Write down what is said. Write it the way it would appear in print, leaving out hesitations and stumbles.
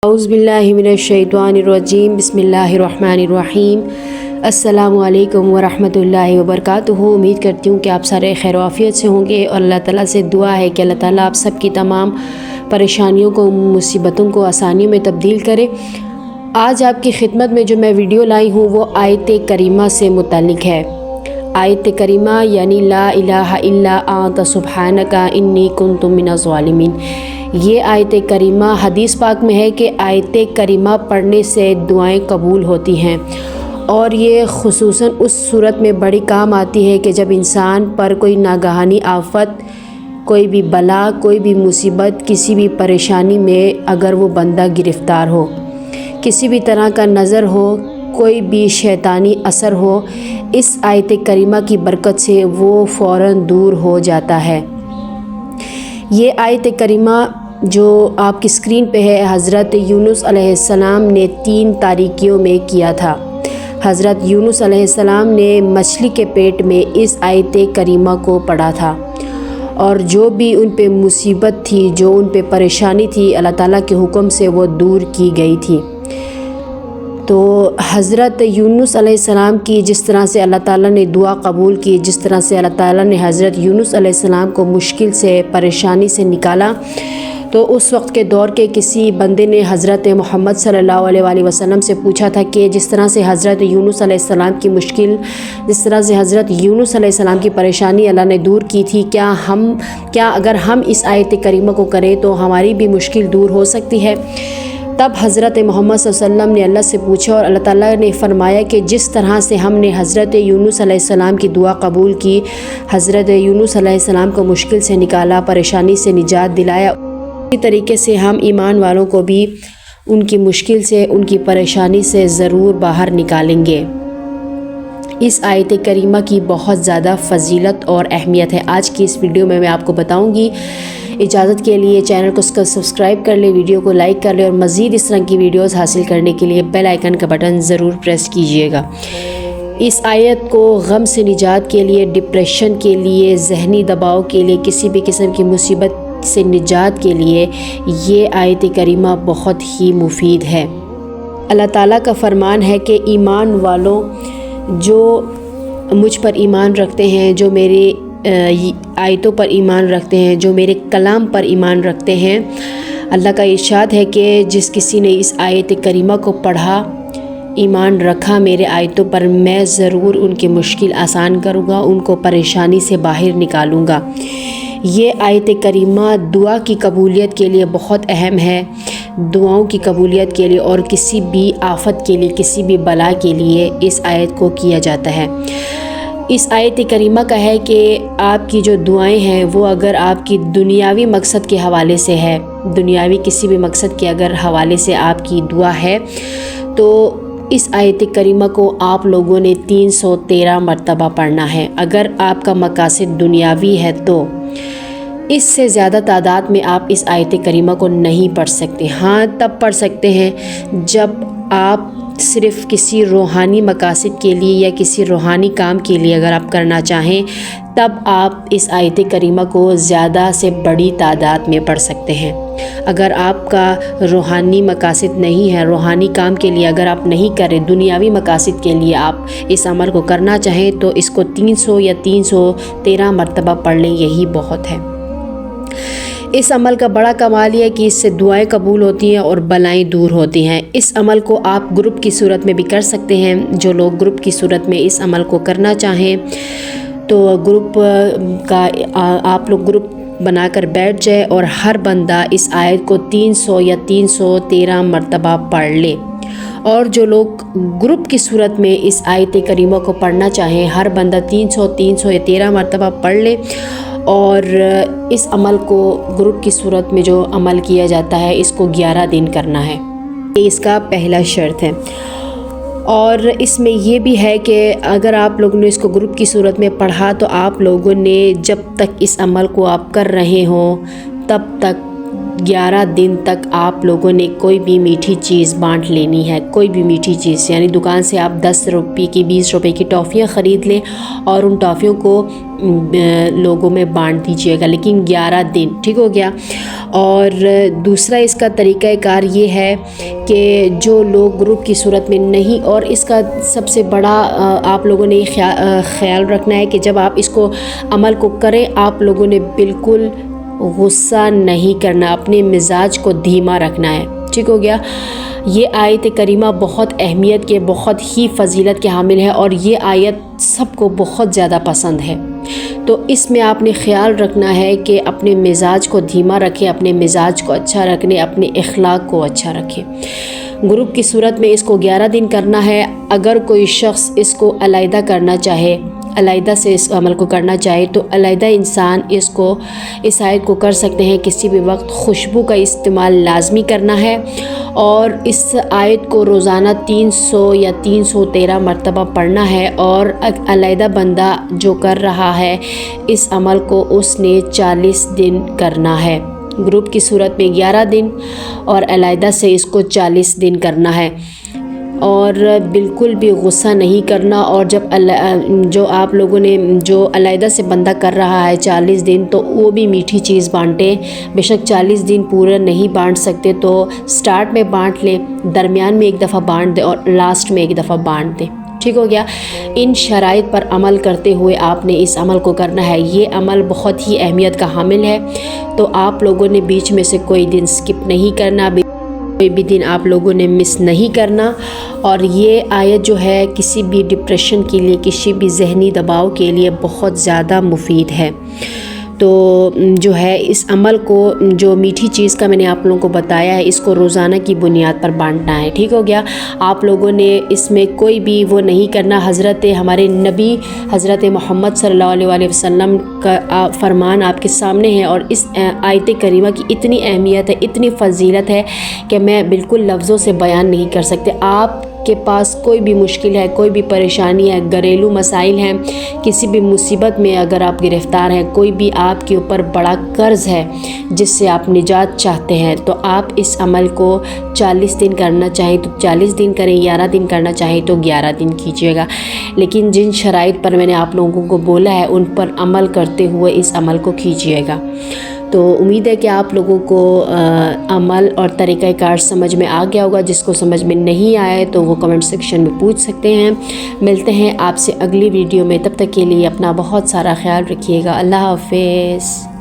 اعوذ باللہ من الشیطان الرجیم بسم اللہ الرحمن الرحیم السلام علیکم ورحمۃ اللہ وبرکاتہ۔ امید کرتی ہوں کہ آپ سارے خیر و عافیت سے ہوں گے اور اللہ تعالیٰ سے دعا ہے کہ اللہ تعالیٰ آپ سب کی تمام پریشانیوں کو، مصیبتوں کو آسانیوں میں تبدیل کرے۔ آج آپ کی خدمت میں جو میں ویڈیو لائی ہوں وہ آیت کریمہ سے متعلق ہے۔ آیت کریمہ یعنی لا الہ الا انت سبحانک انی کنت من الظالمین۔ یہ آیت کریمہ حدیث پاک میں ہے کہ آیت کریمہ پڑھنے سے دعائیں قبول ہوتی ہیں، اور یہ خصوصاً اس صورت میں بڑی کام آتی ہے کہ جب انسان پر کوئی ناگہانی آفت، کوئی بھی بلا، کوئی بھی مصیبت، کسی بھی پریشانی میں اگر وہ بندہ گرفتار ہو، کسی بھی طرح کا نظر ہو، کوئی بھی شیطانی اثر ہو، اس آیت کریمہ کی برکت سے وہ فوراً دور ہو جاتا ہے۔ یہ آیت کریمہ جو آپ کی اسکرین پہ ہے، حضرت یونس علیہ السلام نے 3 تاریکیوں میں کیا تھا۔ حضرت یونس علیہ السلام نے مچھلی کے پیٹ میں اس آیت کریمہ کو پڑھا تھا، اور جو بھی ان پہ مصیبت تھی، جو ان پہ پریشانی تھی، اللہ تعالیٰ کے حکم سے وہ دور کی گئی تھی۔ تو حضرت یونس علیہ السلام کی جس طرح سے اللہ تعالیٰ نے دعا قبول کی، جس طرح سے اللہ تعالیٰ نے حضرت یونس علیہ السلام کو مشکل سے، پریشانی سے نکالا، تو اس وقت کے دور کے کسی بندے نے حضرت محمد صلی اللہ علیہ وآلہ وسلم سے پوچھا تھا کہ جس طرح سے حضرت یونس علیہ السلام کی مشکل، جس طرح سے حضرت یونس علیہ السلام کی پریشانی اللہ نے دور کی تھی، کیا اگر ہم اس آیت کریمہ کو کریں تو ہماری بھی مشکل دور ہو سکتی ہے؟ تب حضرت محمد صلی اللہ علیہ وسلم نے اللہ سے پوچھا، اور اللہ تعالیٰ نے فرمایا کہ جس طرح سے ہم نے حضرت یونس علیہ السلام کی دعا قبول کی، حضرت یونس علیہ السلام کو مشکل سے نکالا، پریشانی سے نجات دلایا، اسی طریقے سے ہم ایمان والوں کو بھی ان کی مشکل سے، ان کی پریشانی سے ضرور باہر نکالیں گے۔ اس آیت کریمہ کی بہت زیادہ فضیلت اور اہمیت ہے۔ آج کی اس ویڈیو میں آپ کو بتاؤں گی۔ اجازت کے لیے چینل کو سبسکرائب کر لیں، ویڈیو کو لائک کر لیں، اور مزید اس طرح کی ویڈیوز حاصل کرنے کے لیے بیل آئیکن کا بٹن ضرور پریس کیجیے گا۔ اس آیت کو غم سے نجات کے لیے، ڈپریشن کے لیے، ذہنی دباؤ کے لیے، کسی بھی قسم کی مصیبت سے نجات کے لیے یہ آیت کریمہ بہت ہی مفید ہے۔ اللہ تعالیٰ کا فرمان ہے کہ ایمان والوں جو مجھ پر ایمان رکھتے ہیں، جو میرے آیتوں پر ایمان رکھتے ہیں، جو میرے کلام پر ایمان رکھتے ہیں، اللہ کا ارشاد ہے کہ جس کسی نے اس آیت کریمہ کو پڑھا، ایمان رکھا میرے آیتوں پر، میں ضرور ان کی مشکل آسان کروں گا، ان کو پریشانی سے باہر نکالوں گا۔ یہ آیت کریمہ دعا کی قبولیت کے لیے بہت اہم ہے، دعاؤں کی قبولیت کے لیے، اور کسی بھی آفت کے لیے، کسی بھی بلا کے لیے اس آیت کو کیا جاتا ہے۔ اس آیت کریمہ کا ہے کہ آپ کی جو دعائیں ہیں وہ اگر آپ کی دنیاوی مقصد کے حوالے سے ہے، دنیاوی کسی بھی مقصد کے اگر حوالے سے آپ کی دعا ہے، تو اس آیت کریمہ کو آپ لوگوں نے 313 مرتبہ پڑھنا ہے۔ اگر آپ کا مقاصد دنیاوی ہے تو اس سے زیادہ تعداد میں آپ اس آیت کریمہ کو نہیں پڑھ سکتے۔ ہاں، تب پڑھ سکتے ہیں جب آپ صرف کسی روحانی مقاصد کے لیے یا کسی روحانی کام کے لیے اگر آپ کرنا چاہیں، تب آپ اس آیت کریمہ کو زیادہ سے بڑی تعداد میں پڑھ سکتے ہیں۔ اگر آپ کا روحانی مقاصد نہیں ہے، روحانی کام کے لیے اگر آپ نہیں کریں، دنیاوی مقاصد کے لیے آپ اس عمل کو کرنا چاہیں، تو اس کو 300 یا 313 مرتبہ پڑھ لیں، یہی بہت ہے۔ اس عمل کا بڑا کمال یہ ہے کہ اس سے دعائیں قبول ہوتی ہیں اور بلائیں دور ہوتی ہیں۔ اس عمل کو آپ گروپ کی صورت میں بھی کر سکتے ہیں۔ جو لوگ گروپ کی صورت میں اس عمل کو کرنا چاہیں تو گروپ کا آپ لوگ گروپ بنا کر بیٹھ جائے، اور ہر بندہ اس آیت کو 300 یا 313 مرتبہ پڑھ لے۔ اور جو لوگ گروپ کی صورت میں اس آیت کریمہ کو پڑھنا چاہیں، ہر بندہ 300 یا 13 مرتبہ پڑھ لے، اور اس عمل کو گروپ کی صورت میں جو عمل کیا جاتا ہے، اس کو 11 دن کرنا ہے، یہ اس کا پہلا شرط ہے۔ اور اس میں یہ بھی ہے کہ اگر آپ لوگوں نے اس کو گروپ کی صورت میں پڑھا، تو آپ لوگوں نے جب تک اس عمل کو آپ کر رہے ہوں، تب تک 11 دن تک آپ لوگوں نے کوئی بھی میٹھی چیز بانٹ لینی ہے، کوئی بھی میٹھی چیز، یعنی دکان سے آپ 10 روپے کی، 20 روپے کی ٹافیاں خرید لیں، اور ان ٹافیوں کو لوگوں میں بانٹ دیجیے گا، لیکن 11 دن، ٹھیک ہو گیا۔ اور دوسرا اس کا طریقہ کار یہ ہے کہ جو لوگ گروپ کی صورت میں نہیں، اور اس کا سب سے بڑا آپ لوگوں نے یہ خیال رکھنا ہے کہ جب آپ اس کو عمل کو کریں، آپ لوگوں نے بالکل غصہ نہیں کرنا، اپنے مزاج کو دھیما رکھنا ہے، ٹھیک ہو گیا۔ یہ آیت کریمہ بہت اہمیت کے، بہت ہی فضیلت کے حامل ہے، اور یہ آیت سب کو بہت زیادہ پسند ہے۔ تو اس میں آپ نے خیال رکھنا ہے کہ اپنے مزاج کو دھیما رکھیں، اپنے مزاج کو اچھا رکھیں، اپنے اخلاق کو اچھا رکھیں۔ گروپ کی صورت میں اس کو 11 دن کرنا ہے۔ اگر کوئی شخص اس کو علیحدہ کرنا چاہے، علیحدہ سے اس عمل کو کرنا چاہے، تو علیحدہ انسان اس آیت کو کر سکتے ہیں۔ کسی بھی وقت خوشبو کا استعمال لازمی کرنا ہے، اور اس آیت کو روزانہ 300 یا 313 مرتبہ پڑھنا ہے، اور علیحدہ بندہ جو کر رہا ہے اس عمل کو، اس نے 40 دن کرنا ہے۔ گروپ کی صورت میں 11 دن اور علیحدہ سے اس کو 40 دن کرنا ہے، اور بالکل بھی غصہ نہیں کرنا۔ اور جب جو آپ لوگوں نے جو علیحدہ سے بندہ کر رہا ہے 40 دن، تو وہ بھی میٹھی چیز بانٹیں۔ بے شک 40 دن پورا نہیں بانٹ سکتے تو سٹارٹ میں بانٹ لیں، درمیان میں ایک دفعہ بانٹ دیں، اور لاسٹ میں ایک دفعہ بانٹ دیں، ٹھیک ہو گیا۔ ان شرائط پر عمل کرتے ہوئے آپ نے اس عمل کو کرنا ہے۔ یہ عمل بہت ہی اہمیت کا حامل ہے، تو آپ لوگوں نے بیچ میں سے کوئی دن سکپ نہیں کرنا، کوئی بھی دن آپ لوگوں نے مس نہیں کرنا۔ اور یہ آیت جو ہے کسی بھی ڈپریشن کے لیے، کسی بھی ذہنی دباؤ کے لیے بہت زیادہ مفید ہے۔ تو جو ہے اس عمل کو، جو میٹھی چیز کا میں نے آپ لوگوں کو بتایا ہے، اس کو روزانہ کی بنیاد پر بانٹنا ہے، ٹھیک ہو گیا۔ آپ لوگوں نے اس میں کوئی بھی وہ نہیں کرنا۔ ہمارے نبی حضرت محمد صلی اللہ علیہ وسلم کا فرمان آپ کے سامنے ہے، اور اس آیت کریمہ کی اتنی اہمیت ہے، اتنی فضیلت ہے کہ میں بالکل لفظوں سے بیان نہیں کر سکتے۔ آپ کے پاس کوئی بھی مشکل ہے، کوئی بھی پریشانی ہے، گھریلو مسائل ہیں، کسی بھی مصیبت میں اگر آپ گرفتار ہیں، کوئی بھی آپ کے اوپر بڑا قرض ہے جس سے آپ نجات چاہتے ہیں، تو آپ اس عمل کو 40 دن کرنا چاہیں تو 40 دن کریں، 11 دن کرنا چاہیں تو 11 دن کیجیے گا۔ لیکن جن شرائط پر میں نے آپ لوگوں کو بولا ہے ان پر عمل کرتے ہوئے اس عمل کو کیجیے گا۔ تو امید ہے کہ آپ لوگوں کو عمل اور طریقہ کار سمجھ میں آ گیا ہوگا۔ جس کو سمجھ میں نہیں آیا ہے تو وہ کمنٹ سیکشن میں پوچھ سکتے ہیں۔ ملتے ہیں آپ سے اگلی ویڈیو میں، تب تک کے لیے اپنا بہت سارا خیال رکھیے گا۔ اللہ حافظ۔